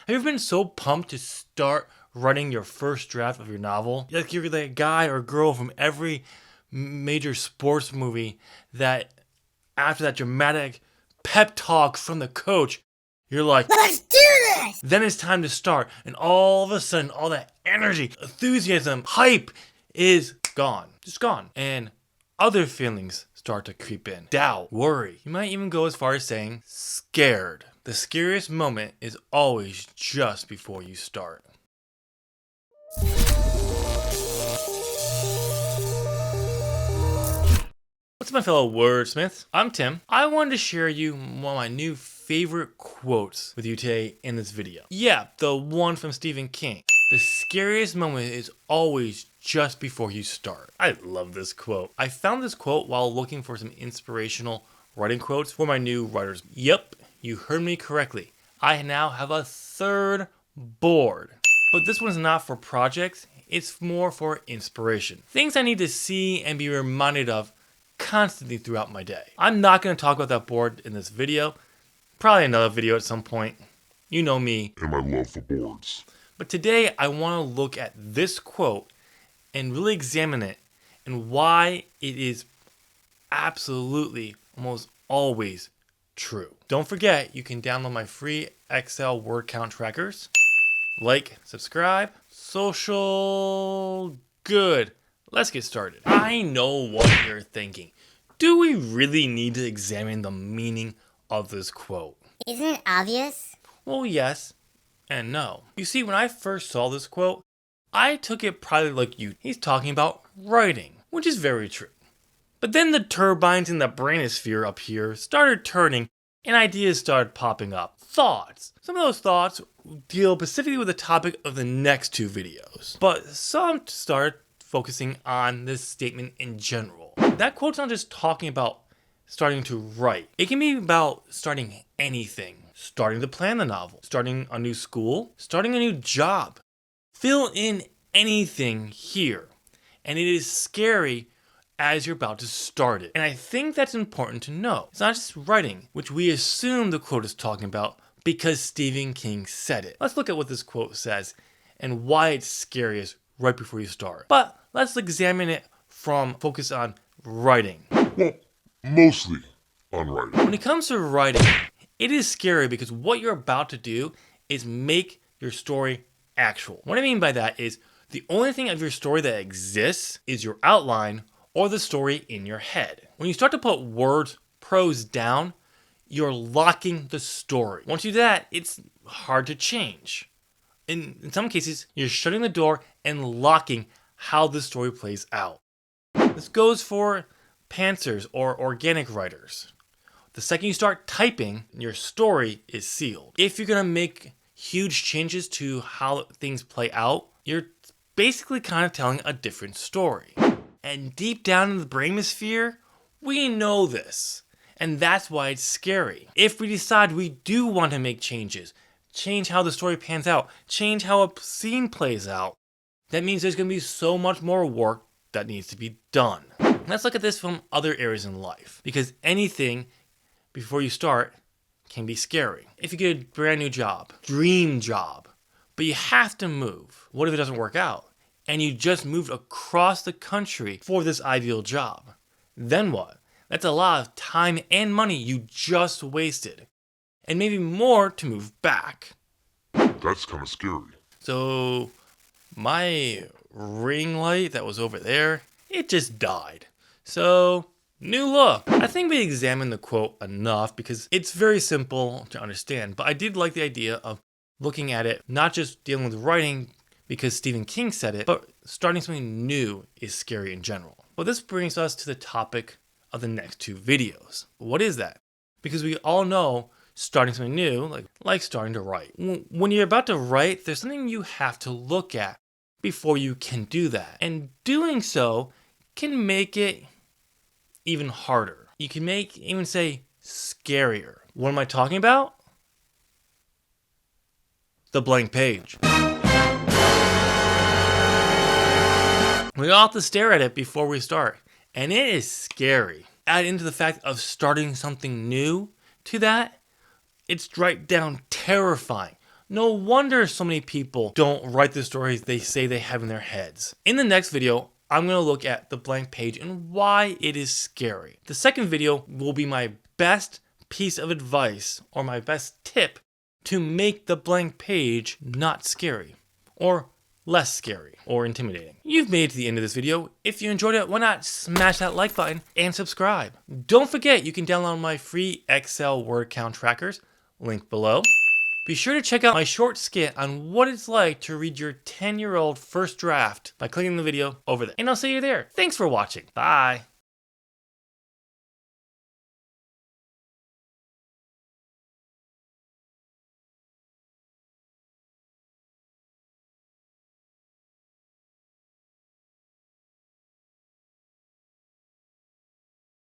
Have you ever been so pumped to start writing your first draft of your novel? Like you're the guy or girl from every major sports movie that after that dramatic pep talk from the coach, you're like, let's do this! Then it's time to start, and all of a sudden, all that energy, enthusiasm, hype is gone. Just gone. And other feelings start to creep in. Doubt, worry. You might even go as far as saying scared. The scariest moment is always just before you start. What's up, my fellow wordsmiths? I'm Tim. I wanted to share you one of my new favorite quotes with you today in this video. Yeah, the one from Stephen King. The scariest moment is always just before you start. I love this quote. I found this quote while looking for some inspirational writing quotes for my new writer's. Yep, you heard me correctly. I now have a third board. But this one's not for projects, it's more for inspiration. Things I need to see and be reminded of constantly throughout my day. I'm not going to talk about that board in this video. Probably another video at some point. You know me and my love for boards. But today I want to look at this quote and really examine it and why it is absolutely almost always true. Don't forget, you can download my free Excel word count trackers. Like, subscribe, social good. Let's get started. I know what you're thinking. Do we really need to examine the meaning of this quote? Isn't it obvious? Well, yes and no. You see, when I first saw this quote, I took it probably like you. He's talking about writing, which is very true. But then the turbines in the brainosphere up here started turning and ideas started popping up. Thoughts. Some of those thoughts deal specifically with the topic of the next two videos. But some started focusing on this statement in general. That quote's not just talking about starting to write. It can be about starting anything. Starting to plan the novel, starting a new school, starting a new job. Fill in anything here. And it is scary as you're about to start it. And I think that's important to know. It's not just writing, which we assume the quote is talking about because Stephen King said it. Let's look at what this quote says and why it's scariest right before you start. But let's examine it from focus on writing. Well, mostly on writing. When it comes to writing, it is scary because what you're about to do is make your story actual. What I mean by that is the only thing of your story that exists is your outline or the story in your head. When you start to put words, prose down, you're locking the story. Once you do that, it's hard to change. In some cases, you're shutting the door and locking how the story plays out. This goes for pantsers or organic writers. The second you start typing, your story is sealed. If you're going to make huge changes to how things play out, you're basically kind of telling a different story. And deep down in the brainosphere, we know this. And that's why it's scary. If we decide we do want to make changes, change how the story pans out, change how a scene plays out, that means there's going to be so much more work that needs to be done. Let's look at this from other areas in life. Because anything before you start can be scary. If you get a brand new job, dream job, but you have to move. What if it doesn't work out? And you just moved across the country for this ideal job. Then what? That's a lot of time and money you just wasted. And maybe more to move back. That's kind of scary. So my ring light that was over there, it just died. So new look. I think we examined the quote enough because it's very simple to understand. But I did like the idea of looking at it, not just dealing with writing because Stephen King said it, but starting something new is scary in general. Well, this brings us to the topic of the next two videos. What is that? Because we all know starting something new, like starting to write. When you're about to write, there's something you have to look at before you can do that. And doing so can make it even harder. You can even say scarier. What am I talking about? The blank page. We all have to stare at it before we start. And it is scary. Add into the fact of starting something new to that, it's right down terrifying. No wonder so many people don't write the stories they say they have in their heads. In the next video, I'm going to look at the blank page and why it is scary. The second video will be my best piece of advice or my best tip to make the blank page not scary or less scary or intimidating. You've made it to the end of this video. If you enjoyed it, why not smash that like button and subscribe? Don't forget you can download my free Excel word count trackers, link below. Be sure to check out my short skit on what it's like to read your 10-year-old first draft by clicking the video over there. And I'll see you there. Thanks for watching. Bye.